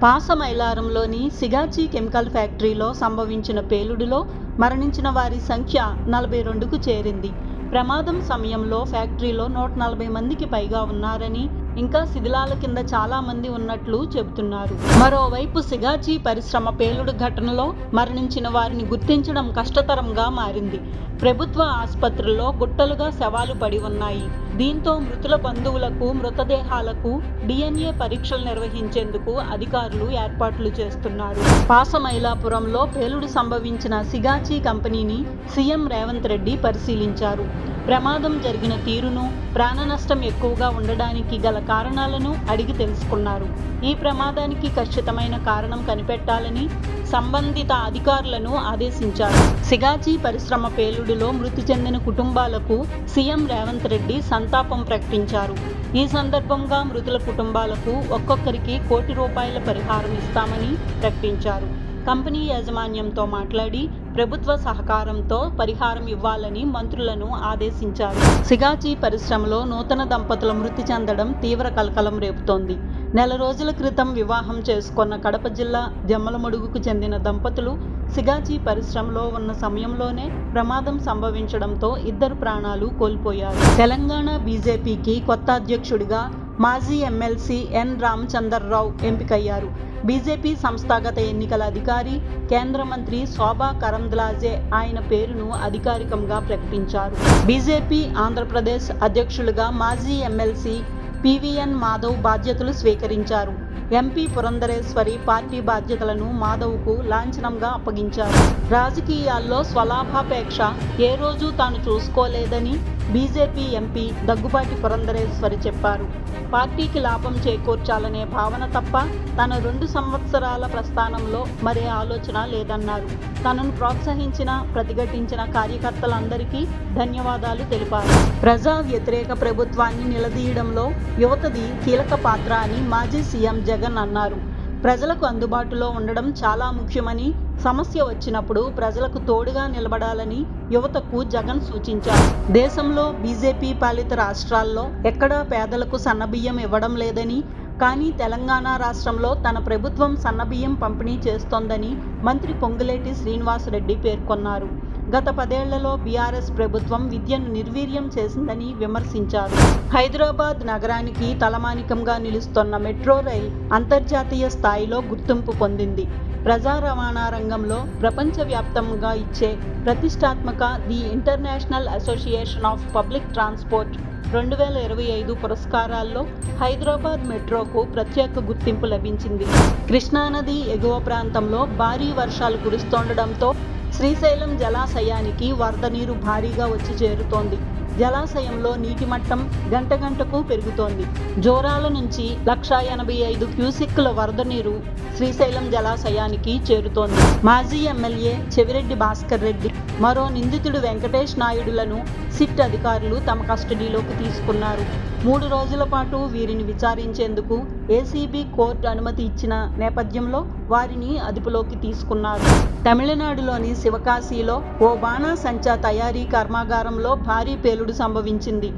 పాసమైలారంలోని Sigachi chemical ఫ్యాక్టరీలో సంభవించిన పేలుడులో మరణించిన వారి సంఖ్య 42కు చేరింది. ప్రమాదం సమయంలో ఫ్యాక్టరీలో 140 మందికి పైగా ఉన్నారని, ఇంకా శిథిలాల కింద చాలా మంది ఉన్నట్లు చెబుతున్నారు. మరోవైపు సిగాచి పరిశ్రమ పేలుడు ఘటనలో మరణించిన వారిని గుర్తించడం కష్టతరంగా మారింది. ప్రభుత్వ ఆసుపత్రుల్లో గుట్టలుగా శవాలు పడి ఉన్నాయి. దీంతో మృతుల బంధువులకు మృతదేహాలకు DNA పరీక్షలు నిర్వహించేందుకు అధికారులు ఏర్పాట్లు చేస్తున్నారు. పాసమైలాపురంలో పేలుడు సంభవించిన సిగాచి కంపెనీని సీఎం రేవంత్ రెడ్డి పరిశీలించారు. ప్రమాదం జరిగిన తీరును, ప్రాణ నష్టం ఎక్కువగా ఉండడానికి గల కారణాలను అడిగి తెలుసుకున్నారు. ఈ ప్రమాదానికి ఖచ్చితమైన కారణం కనిపెట్టాలని సంబంధిత అధికారులను ఆదేశించారు. సిగాచి పరిశ్రమ పేలుడులో మృతి చెందిన కుటుంబాలకు సీఎం రేవంత్ రెడ్డి సంతాపం ప్రకటించారు. ఈ సందర్భంగా మృతుల కుటుంబాలకు ఒక్కొక్కరికి ₹1,00,00,000 పరిహారం ఇస్తామని ప్రకటించారు. కంపెనీ యాజమాన్యంతో మాట్లాడి ప్రభుత్వ సహకారంతో పరిహారం ఇవ్వాలని మంత్రులను ఆదేశించారు. సిగాచి పరిశ్రమలో నూతన దంపతుల మృతి చెందడం తీవ్ర కలకలం రేపుతోంది. నెల రోజుల క్రితం వివాహం చేసుకున్న కడప జిల్లా జమ్మలమడుగుకు చెందిన దంపతులు సిగాచి పరిశ్రమలో ఉన్న సమయంలోనే ప్రమాదం సంభవించడంతో ఇద్దరు ప్రాణాలు కోల్పోయారు. తెలంగాణ బీజేపీకి కొత్త అధ్యక్షుడిగా మాజీ ఎమ్మెల్సీ ఎన్ రామచంద్రరావు ఎంపికయ్యారు. బీజేపీ సంస్థాగత ఎన్నికల అధికారి, కేంద్ర మంత్రి శోభా కరంద్లాజే ఆయన పేరును అధికారికంగా ప్రకటించారు. బీజేపీ ఆంధ్రప్రదేశ్ అధ్యక్షులుగా మాజీ ఎమ్మెల్సీ పివిఎన్ మాధవ్ బాధ్యతలు స్వీకరించారు. ఎంపీ పురంధరేశ్వరి పార్టీ బాధ్యతలను మాధవ్కు లాంఛనంగా అప్పగించారు. రాజకీయాల్లో స్వలాభాపేక్ష ఏ రోజు తాను చూసుకోలేదని బీజేపీ ఎంపీ దగ్గుబాటి పురంధరేశ్వరి చెప్పారు. పార్టీకి లాభం చేకూర్చాలనే భావన తప్ప తన 2 సంవత్సరాల ప్రస్థానంలో మరే ఆలోచన లేదన్నారు. తనను ప్రోత్సహించిన, ప్రతిఘటించిన కార్యకర్తలందరికీ ధన్యవాదాలు తెలిపారు. ప్రజా వ్యతిరేక ప్రభుత్వాన్ని నిలదీయడంలో యువతది కీలక పాత్ర అని మాజీ సీఎం జగన్ అన్నారు. ప్రజలకు అందుబాటులో ఉండడం చాలా ముఖ్యమని, సమస్య వచ్చినప్పుడు ప్రజలకు తోడుగా నిలబడాలని యువతకు జగన్ సూచించారు. దేశంలో బీజేపీ పాలిత రాష్ట్రాల్లో ఎక్కడా పేదలకు సన్నబియ్యం ఇవ్వడం లేదని, కానీ తెలంగాణ రాష్ట్రంలో తన ప్రభుత్వం సన్నబియ్యం పంపిణీ చేస్తోందని మంత్రి పొంగులేటి శ్రీనివాసరెడ్డి పేర్కొన్నారు. గత 10 ఏళ్లలో బీఆర్ఎస్ ప్రభుత్వం విద్యను నిర్వీర్యం చేసిందని విమర్శించారు. హైదరాబాద్ నగరానికి తలమానికంగా నిలుస్తున్న మెట్రో రైల్ అంతర్జాతీయ స్థాయిలో గుర్తింపు పొందింది. ప్రజా రవాణా రంగంలో ప్రపంచవ్యాప్తంగా ఇచ్చే ప్రతిష్టాత్మక the International Association of Public Transport 2025 పురస్కారాల్లో హైదరాబాద్ మెట్రోకు ప్రత్యేక గుర్తింపు లభించింది. కృష్ణానది ఎగువ ప్రాంతంలో భారీ వర్షాలు కురుస్తుండటంతో శ్రీశైలం జలాశయానికి వరద నీరు భారీగా వచ్చి చేరుతోంది. జలాశయంలో నీటి మట్టం గంట గంటకు పెరుగుతోంది. జోరాల నుంచి 185 క్యూసెక్కుల వరద నీరు శ్రీశైలం జలాశయానికి చేరుతోంది. మాజీ ఎమ్మెల్యే చెవిరెడ్డి భాస్కర్ రెడ్డి, మరో నిందితుడు వెంకటేష్ నాయుడులను సిట్ అధికారులు తమ కస్టడీలోకి తీసుకున్నారు. 3 రోజుల పాటు వీరిని విచారించేందుకు ఏసీబీ కోర్టు అనుమతి ఇచ్చిన నేపథ్యంలో వారిని అదుపులోకి తీసుకున్నారు. తమిళనాడులోని శివకాశిలో ఓ బాణాసంచా తయారీ కర్మాగారంలో భారీ పేలుడు సంభవించింది.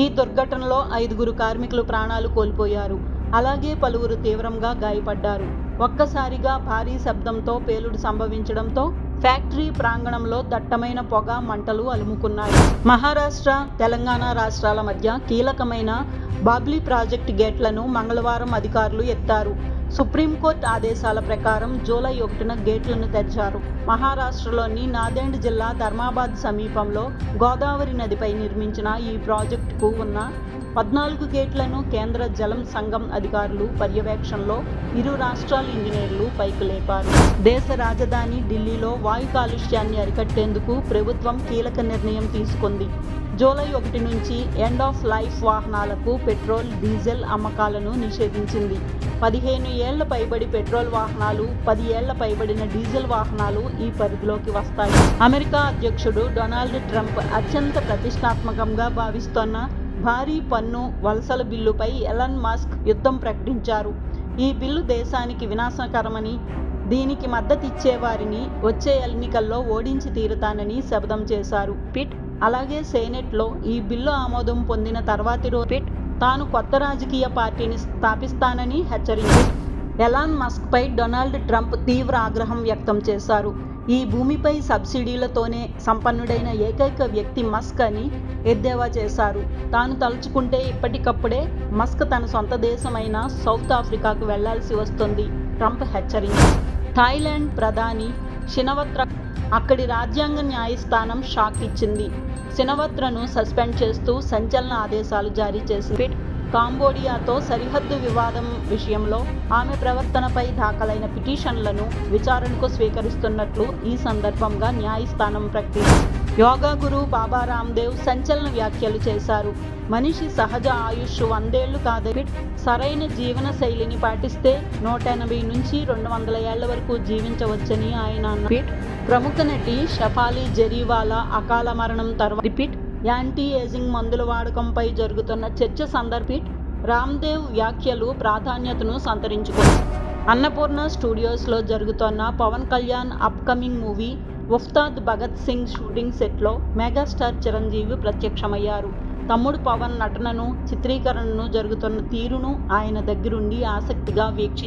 ఈ దుర్ఘటనలో 5 కార్మికులు ప్రాణాలు కోల్పోయారు. అలాగే పలువురు తీవ్రంగా గాయపడ్డారు. ఒక్కసారిగా భారీ శబ్దంతో పేలుడు సంభవించడంతో ఫ్యాక్టరీ ప్రాంగణంలో దట్టమైన పొగ, మంటలు అలుముకున్నాయి. మహారాష్ట్ర, తెలంగాణ రాష్ట్రాల మధ్య కీలకమైన బాబ్లీ ప్రాజెక్టు గేట్లను మంగళవారం అధికారులు ఎత్తారు. సుప్రీంకోర్టు ఆదేశాల ప్రకారం జూలై 1న గేట్లను తెరిచారు. మహారాష్ట్రలోని నాందేడ్ జిల్లా ధర్మాబాద్ సమీపంలో గోదావరి నదిపై నిర్మించిన ఈ ప్రాజెక్టుకు ఉన్న 14 గేట్లను కేంద్ర జలం సంఘం అధికారులు పర్యవేక్షణలో ఇరు రాష్ట్రాల ఇంజనీర్లు పైకి లేపారు. దేశ రాజధాని ఢిల్లీలో వాయు కాలుష్యాన్ని అరికట్టేందుకు ప్రభుత్వం కీలక నిర్ణయం తీసుకుంది. జూలై 1 నుంచి ఎండ్ ఆఫ్ లైఫ్ వాహనాలకు పెట్రోల్, డీజిల్ అమ్మకాలను నిషేధించింది. 15 ఏళ్ల పైబడి పెట్రోల్ వాహనాలు, 10 ఏళ్ల పైబడిన డీజిల్ వాహనాలు ఈ పరిధిలోకి వస్తాయి. అమెరికా అధ్యక్షుడు డొనాల్డ్ ట్రంప్ అత్యంత ప్రతిష్టాత్మకంగా భావిస్తోన్న భారీ పన్ను వలసల బిల్లుపై ఎలన్ మస్క్ యుద్ధం ప్రకటించారు. ఈ బిల్లు దేశానికి వినాశకరమని, దీనికి మద్దతిచ్చే వారిని వచ్చే ఎన్నికల్లో ఓడించి తీరుతానని శపథం చేశారు. అలాగే సెనెట్లో ఈ బిల్లు ఆమోదం పొందిన తర్వాతి రోజు తాను కొత్త రాజకీయ పార్టీని స్థాపిస్తానని హెచ్చరించారు. ఎలాన్ మస్క్పై డొనాల్డ్ ట్రంప్ తీవ్ర ఆగ్రహం వ్యక్తం చేశారు. ఈ భూమిపై సబ్సిడీలతోనే సంపన్నుడైన ఏకైక వ్యక్తి మస్క్ అని ఎద్దేవా చేశారు. తాను తలుచుకుంటే ఇప్పటికప్పుడే మస్క్ తన సొంత దేశమైన సౌత్ ఆఫ్రికాకు వెళ్లాల్సి వస్తుంది ట్రంప్ హెచ్చరించారు. థాయిలాండ్ ప్రధాని షినవత్ర అక్కడి రాజ్యాంగ న్యాయస్థానం షాక్ ఇచ్చింది. షినవత్రను సస్పెండ్ చేస్తూ సంచలన ఆదేశాలు జారీ చేసింది. కాంబోడియాతో సరిహద్దు వివాదం విషయంలో ఆమె ప్రవర్తనపై దాఖలైన పిటిషన్లను విచారణకు స్వీకరిస్తున్నట్లు ఈ సందర్భంగా న్యాయస్థానం ప్రకటించింది. యోగా గురు బాబా రామ్దేవ్ సంచలన వ్యాఖ్యలు చేశారు. మనిషి సహజ ఆయుష్ 100 ఏళ్లు కాదని, సరైన జీవన శైలిని పాటిస్తే 180 నుంచి 200 ఏళ్ల వరకు జీవించవచ్చని ఆయన అన్నారు. ప్రముఖ నటి షఫాలి జరీవాలా అకాల మరణం తర్వాత యాంటీ ఏజింగ్ మందుల వాడకంపై జరుగుతున్న చర్చ సందర్భంగా రామ్దేవ్ వ్యాఖ్యలు ప్రాధాన్యతను సంతరించుకున్నాయి. అన్నపూర్ణ స్టూడియోస్లో జరుగుతున్న Pawan Kalyan upcoming movie Ustaad Bhagat Singh shooting సెట్లో మెగాస్టార్ చిరంజీవి ప్రత్యక్షమయ్యారు. తమ్ముడు పవన్ నటనను, చిత్రీకరణను జరుగుతున్న తీరును ఆయన దగ్గరుండి ఆసక్తిగా వీక్షించారు.